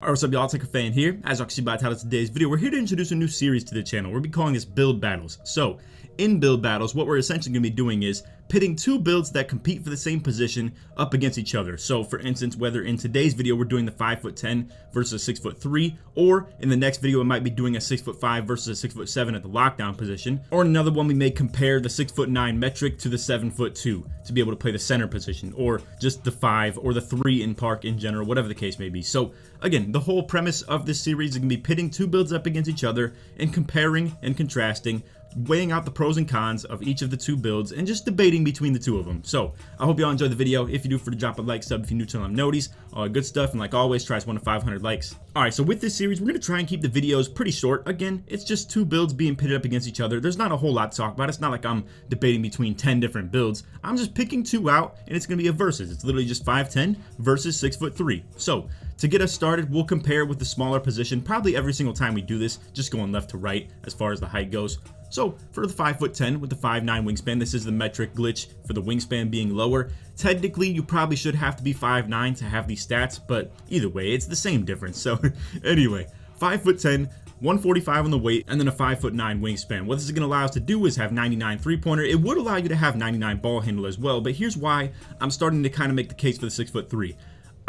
Alright, what's up y'all, LakerFan here. As you can see by the title of today's video, we're here to introduce a new series to the channel. We'll be calling this Build Battles. So, in Build Battles, what we're essentially going to be doing is pitting two builds that compete for the same position up against each other. So, for instance, whether in today's video we're doing the 5'10" versus a 6'3", or in the next video it might be doing a 6'5" versus a 6'7" at the lockdown position, or in another one we may compare the 6'9" metric to the 7'2" to be able to play the center position, or just the 5 or the 3 in park in general, whatever the case may be. So, again, the whole premise of this series is going to be pitting two builds up against each other and comparing and contrasting, weighing out the pros and cons of each of the two builds and just debating between the two of them. So I hope y'all enjoyed the video. If you do, for the drop a like, sub if you're new to them, noties, all good stuff, and like always, try 1 to 500 likes. Alright, so with this series, we're going to try and keep the videos pretty short. Again, it's just two builds being pitted up against each other. There's not a whole lot to talk about. It's not like I'm debating between 10 different builds. I'm just picking two out, and it's going to be a versus. It's literally just 5'10" versus 6'3". So to get us started, we'll compare with the smaller position probably every single time we do this, just going left to right as far as the height goes. So for the 5'10" with the 5'9" wingspan, this is the metric glitch for the wingspan being lower. Technically, you probably should have to be 5'9" to have these stats, but either way, it's the same difference. So anyway, 5'10", 145 on the weight, and then a 5'9" wingspan. What this is going to allow us to do is have 99 three-pointer. It would allow you to have 99 ball handle as well, but here's why I'm starting to kind of make the case for the 6'3".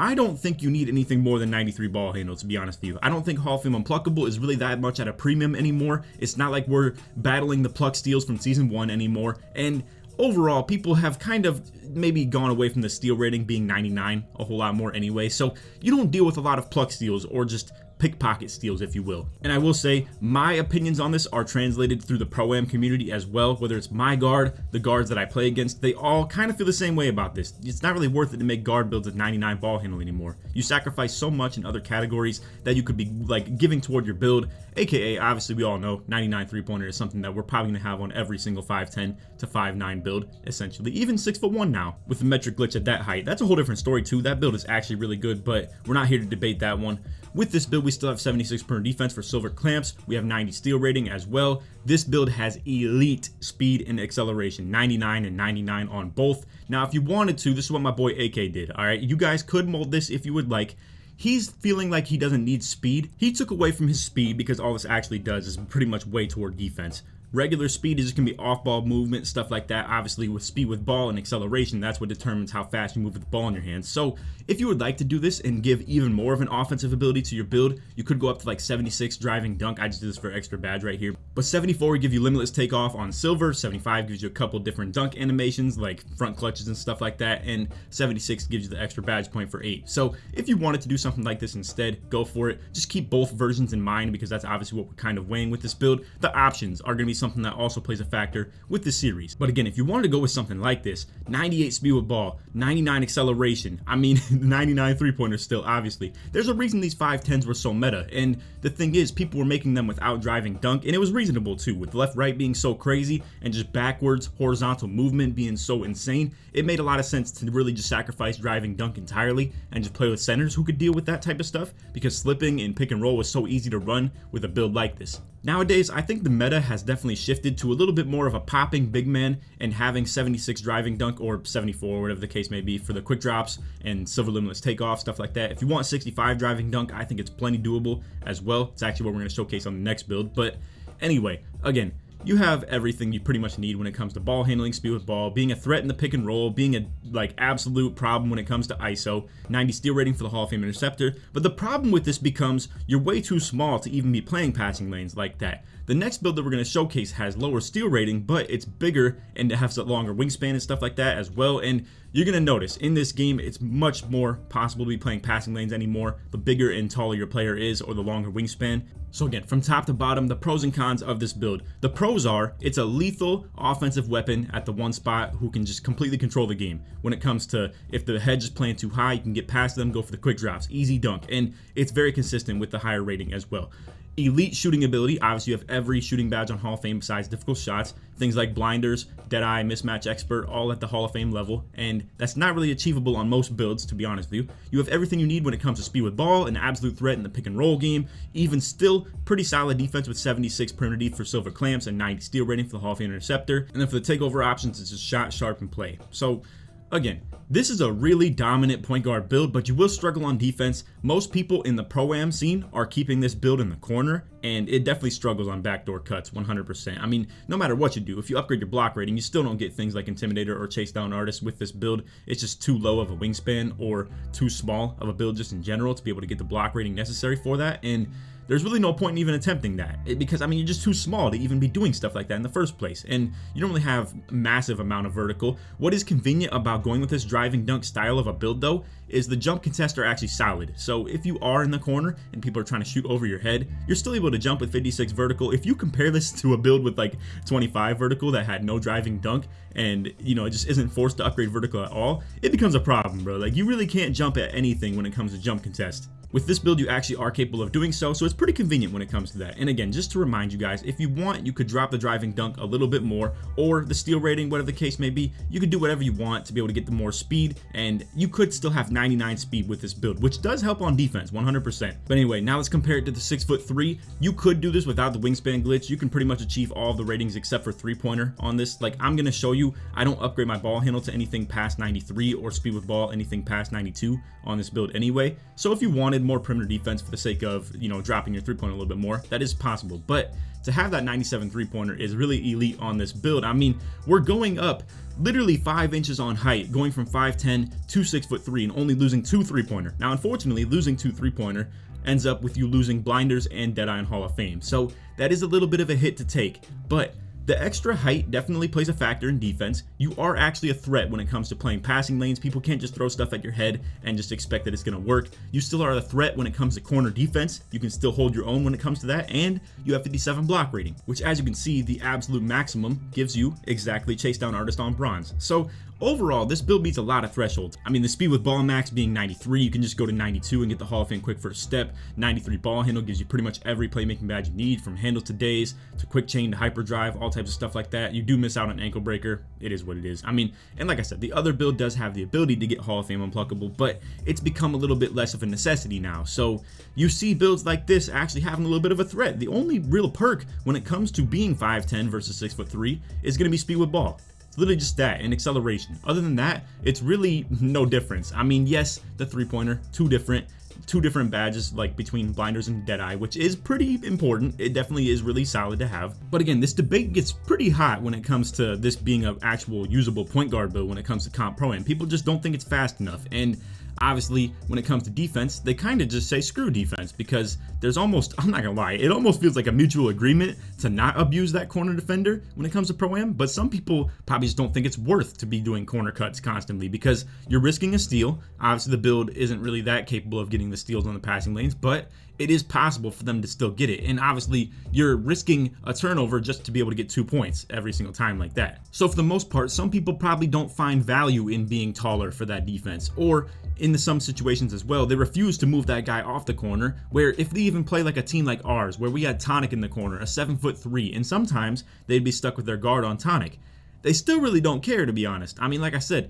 I don't think you need anything more than 93 ball handle, to be honest with you. I don't think Hall of Fame Unpluckable is really that much at a premium anymore. It's not like we're battling the pluck steals from season 1 anymore. And overall, people have kind of maybe gone away from the steal rating being 99 a whole lot more anyway. So you don't deal with a lot of pluck steals or just pickpocket steals, if you will. And I will say my opinions on this are translated through the Pro-Am community as well. Whether it's my guard, the guards that I play against, they all kind of feel the same way about this. It's not really worth it to make guard builds at 99 ball handle anymore. You sacrifice so much in other categories that you could be like giving toward your build, aka obviously we all know 99 three-pointer is something that we're probably gonna have on every single 5'10" to 5'9" build, essentially. Even 6'1" now with the metric glitch at that height. That's a whole different story too. That build is actually really good, but we're not here to debate that one. With this build, we still have 76 per defense for silver clamps. We have 90 steal rating as well. This build has elite speed and acceleration, 99 and 99 on both. Now, if you wanted to, this is what my boy AK did. All right, you guys could mold this if you would like. He's feeling like he doesn't need speed. He took away from his speed because all this actually does is pretty much way toward defense. Regular speed is just going to be off-ball movement, stuff like that. Obviously, with speed with ball and acceleration, that's what determines how fast you move with the ball in your hands. So, if you would like to do this and give even more of an offensive ability to your build, you could go up to like 76 driving dunk. I just did this for extra badge right here. But 74 would give you limitless takeoff on silver. 75 gives you a couple different dunk animations like front clutches and stuff like that. And 76 gives you the extra badge point for 8. So, if you wanted to do something like this instead, go for it. Just keep both versions in mind because that's obviously what we're kind of weighing with this build. The options are going to be something that also plays a factor with this series. But again, if you wanted to go with something like this, 98 speed with ball, 99 acceleration, I mean 99 three-pointers still, obviously. There's a reason these 5'10s were so meta, and the thing is, people were making them without driving dunk, and it was reasonable too, with left-right being so crazy and just backwards horizontal movement being so insane. It made a lot of sense to really just sacrifice driving dunk entirely and just play with centers who could deal with that type of stuff, because slipping and pick and roll was so easy to run with a build like this. Nowadays, I think the meta has definitely shifted to a little bit more of a popping big man and having 76 driving dunk or 74, whatever the case may be, for the quick drops and silver limitless takeoff, stuff like that. If you want 65 driving dunk, I think it's plenty doable as well. It's actually what we're going to showcase on the next build. But anyway, again, you have everything you pretty much need when it comes to ball handling, speed with ball, being a threat in the pick and roll, being a like absolute problem when it comes to ISO, 90 steal rating for the Hall of Fame interceptor. But the problem with this becomes you're way too small to even be playing passing lanes like that. The next build that we're going to showcase has lower steal rating, but it's bigger and it has a longer wingspan and stuff like that as well. And you're going to notice in this game, it's much more possible to be playing passing lanes anymore, the bigger and taller your player is or the longer wingspan. So again, from top to bottom, the pros and cons of this build. The pros are, it's a lethal offensive weapon at the one spot who can just completely control the game. When it comes to, if the hedge is playing too high, you can get past them, go for the quick drops, easy dunk, and it's very consistent with the higher rating as well. Elite shooting ability, obviously you have every shooting badge on Hall of Fame besides difficult shots, things like blinders, deadeye, mismatch expert, all at the Hall of Fame level, and that's not really achievable on most builds, to be honest with you. You have everything you need when it comes to speed with ball, an absolute threat in the pick and roll game, even still pretty solid defense with 76 perimeter depth for silver clamps and 90 steal rating for the Hall of Fame interceptor, and then for the takeover options, it's just shot, sharp, and play. So again, This is a really dominant point guard build, but you will struggle on defense. Most people in the Pro-Am scene are keeping this build in the corner, and it definitely struggles on backdoor cuts 100%. I mean, no matter what you do, if you upgrade your block rating, you still don't get things like Intimidator or Chase Down Artist with this build. It's just too low of a wingspan or too small of a build just in general to be able to get the block rating necessary for that, and there's really no point in even attempting that because, I mean, you're just too small to even be doing stuff like that in the first place, and you don't really have massive amount of vertical. What is convenient about going with this driving dunk style of a build, though, is the jump contests are actually solid. So if you are in the corner and people are trying to shoot over your head, you're still able to jump with 56 vertical. If you compare this to a build with like 25 vertical that had no driving dunk and, you know, it just isn't forced to upgrade vertical at all, it becomes a problem, bro. Like, you really can't jump at anything when it comes to jump contest. With this build, you actually are capable of doing so it's pretty convenient when it comes to that. And again, just to remind you guys, if you want, you could drop the driving dunk a little bit more, or the steal rating, whatever the case may be. You could do whatever you want to be able to get the more speed, and you could still have 99 speed with this build, which does help on defense 100%. But anyway, now let's compare it to the 6'3". You could do this without the wingspan glitch. You can pretty much achieve all of the ratings except for 3-pointer on this. Like, I'm gonna show you, I don't upgrade my ball handle to anything past 93 or speed with ball anything past 92 on this build anyway. So if you wanted more perimeter defense for the sake of, you know, dropping your 3-pointer a little bit more, that is possible. But to have that 97 3-pointer is really elite on this build. I mean, we're going up literally 5 inches on height, going from 5'10" to 6'3", and only losing 2 3-pointer. Now, unfortunately, losing 2 3-pointer ends up with you losing blinders and Deadeye in Hall of Fame. So that is a little bit of a hit to take, but the extra height definitely plays a factor in defense. You are actually a threat when it comes to playing passing lanes. People can't just throw stuff at your head and just expect that it's going to work. You still are a threat when it comes to corner defense. You can still hold your own when it comes to that, and you have 57 block rating, which, as you can see, the absolute maximum gives you exactly Chase Down Artist on bronze. So overall, this build beats a lot of thresholds. I mean, the speed with ball max being 93, you can just go to 92 and get the Hall of Fame quick first step. 93 ball handle gives you pretty much every playmaking badge you need, from handles to days to quick chain to hyperdrive, all types of stuff like that. You do miss out on ankle breaker. It is what it is. I mean, and like I said, the other build does have the ability to get Hall of Fame unpluckable, but it's become a little bit less of a necessity now. So you see builds like this actually having a little bit of a threat. The only real perk when it comes to being 5'10" versus 6'3" is going to be speed with ball. It's literally just that, and acceleration. Other than that, it's really no difference. I mean, yes, the 3-pointer, two different badges, like between blinders and Deadeye, which is pretty important. It definitely is really solid to have. But again, this debate gets pretty hot when it comes to this being an actual usable point guard build when it comes to comp pro, and people just don't think it's fast enough. And obviously, when it comes to defense, they kind of just say screw defense, because there's almost, I'm not gonna lie, it almost feels like a mutual agreement to not abuse that corner defender when it comes to Pro-Am, but some people probably just don't think it's worth to be doing corner cuts constantly because you're risking a steal. Obviously, the build isn't really that capable of getting the steals on the passing lanes, but it is possible for them to still get it. And obviously, you're risking a turnover just to be able to get 2 points every single time like that. So for the most part, some people probably don't find value in being taller for that defense, or in some situations as well, they refuse to move that guy off the corner, where if they even play like a team like ours, where we had Tonic in the corner, a 7'3", and sometimes they'd be stuck with their guard on Tonic. They still really don't care, to be honest. I mean, like I said,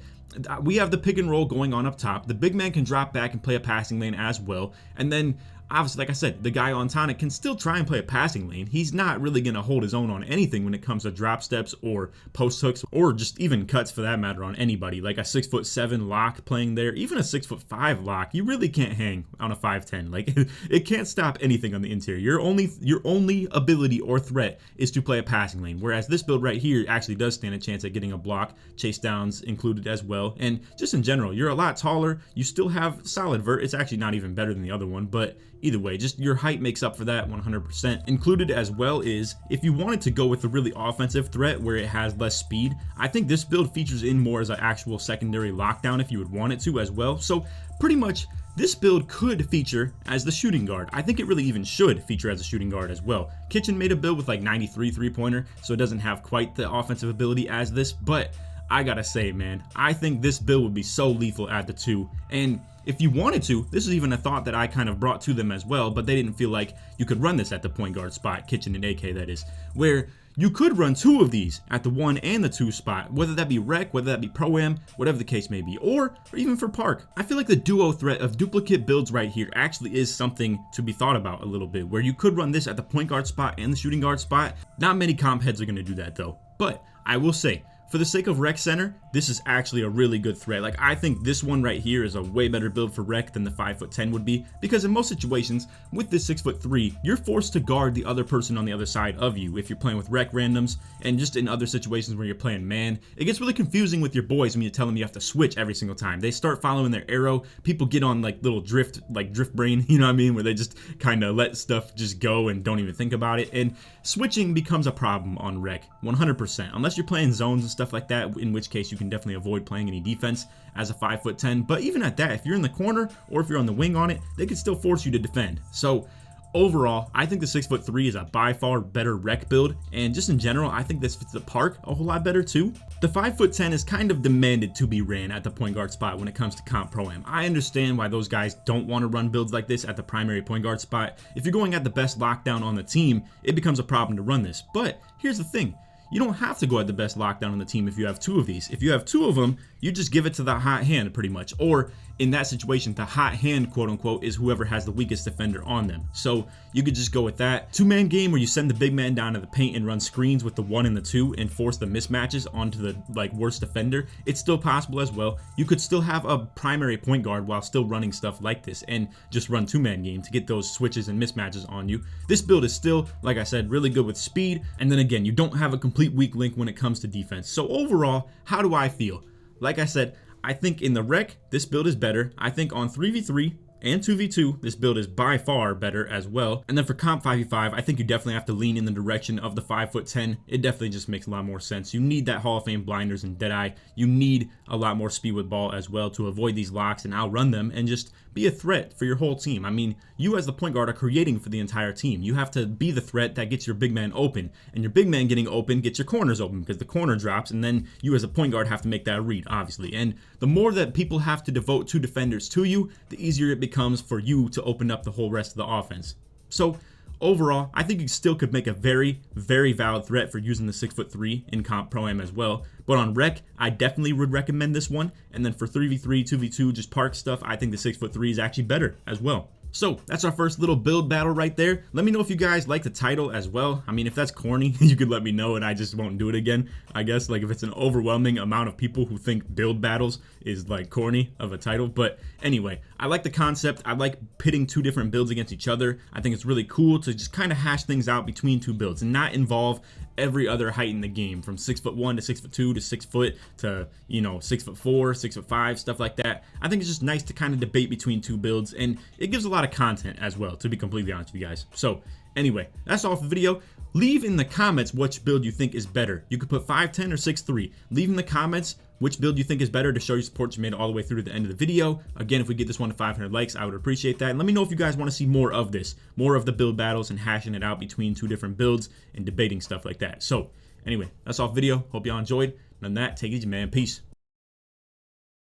we have the pick and roll going on up top. The big man can drop back and play a passing lane as well. And then, obviously, like I said, the guy on Tonic can still try and play a passing lane. He's not really going to hold his own on anything when it comes to drop steps or post hooks, or just even cuts for that matter on anybody. Like a 6'7" lock playing there, even a 6'5" lock, you really can't hang on a 5'10". Like, it can't stop anything on the interior. Your only ability or threat is to play a passing lane. Whereas this build right here actually does stand a chance at getting a block, chase downs included as well. And just in general, you're a lot taller. You still have solid vert. It's actually not even better than the other one, but either way, just your height makes up for that 100%. Included as well is, if you wanted to go with a really offensive threat where it has less speed, I think this build features in more as an actual secondary lockdown if you would want it to as well. So pretty much this build could feature as the shooting guard. I think it really even should feature as a shooting guard as well. Kitchen made a build with like 93 3-pointer, so it doesn't have quite the offensive ability as this, but I gotta say, man, I think this build would be so lethal at the 2. And if you wanted to, this is even a thought that I kind of brought to them as well, but they didn't feel like you could run this at the point guard spot, Kitchen and AK that is, where you could run 2 of these at the 1 and the 2 spot, whether that be rec, whether that be Pro-Am, whatever the case may be, or even for park. I feel like the duo threat of duplicate builds right here actually is something to be thought about a little bit, where you could run this at the point guard spot and the shooting guard spot. Not many comp heads are going to do that though, but I will say, for the sake of Rec Center, this is actually a really good threat. Like, I think this one right here is a way better build for Rec than the 5'10" would be, because in most situations with this 6'3", you're forced to guard the other person on the other side of you if you're playing with Rec randoms, and just in other situations where you're playing man. It gets really confusing with your boys when you tell them you have to switch every single time. They start following their arrow. People get on like little drift brain, you know what I mean, where they just kind of let stuff just go and don't even think about it, and switching becomes a problem on Rec 100%, unless you're playing zones and stuff like that, in which case you can definitely avoid playing any defense as a 5'10". But even at that, if you're in the corner or if you're on the wing on it, they can still force you to defend. So overall, I think the 6'3" is a by far better Rec build, and just in general, I think this fits the park a whole lot better too. The 5'10" is kind of demanded to be ran at the point guard spot when it comes to comp pro-am. I understand why those guys don't want to run builds like this at the primary point guard spot. If you're going at the best lockdown on the team, it becomes a problem to run this. But here's the thing. You don't have to go at the best lockdown on the team if you have two of these. If you have two of them, you just give it to the hot hand pretty much. Or in that situation, the hot hand, quote unquote, is whoever has the weakest defender on them. So you could just go with that. Two-man game where you send the big man down to the paint and run screens with the 1 and the 2 and force the mismatches onto the worst defender. It's still possible as well. You could still have a primary point guard while still running stuff like this and just run two-man game to get those switches and mismatches on you. This build is still, like I said, really good with speed. And then again, you don't have a complete weak link when it comes to defense. So overall, how do I feel? Like I said, I think in the Rec, this build is better. I think on 3v3 and 2v2, this build is by far better as well. And then for comp 5v5, I think you definitely have to lean in the direction of the 5'10". It definitely just makes a lot more sense. You need that Hall of Fame blinders and Deadeye. You need a lot more speed with ball as well to avoid these locks and outrun them and just be a threat for your whole team. I mean, you as the point guard are creating for the entire team. You have to be the threat that gets your big man open, and your big man getting open gets your corners open because the corner drops, and then you as a point guard have to make that read, obviously. And the more that people have to devote two defenders to you, the easier it becomes for you to open up the whole rest of the offense. So overall, I think you still could make a very, very valid threat for using the 6'3" in comp pro-am as well. But on Rec, I definitely would recommend this one. And then for 3v3, 2v2, just park stuff, I think the 6'3" is actually better as well. So that's our first little build battle right there. Let me know if you guys like the title as well. I mean, if that's corny, you could let me know and I just won't do it again. I guess, like, if it's an overwhelming amount of people who think build battles is like corny of a title. But anyway, I like the concept. I like pitting two different builds against each other. I think it's really cool to just kind of hash things out between two builds and not involve every other height in the game, from 6'1" to 6'2" to 6 foot to, you know, 6'4", 6'5", stuff like that. I think it's just nice to kind of debate between two builds, and it gives a lot of content as well, to be completely honest with you guys. So anyway, that's all for the video. Leave in the comments which build you think is better. You could put 5'10" or 6'3". Leave in the comments which build you think is better to show your support you made all the way through to the end of the video. Again, if we get this one to 500 likes, I would appreciate that. And let me know if you guys want to see more of this, more of the build battles and hashing it out between two different builds and debating stuff like that. So anyway, that's all for the video. Hope y'all enjoyed. And on that, take it easy, man. Peace.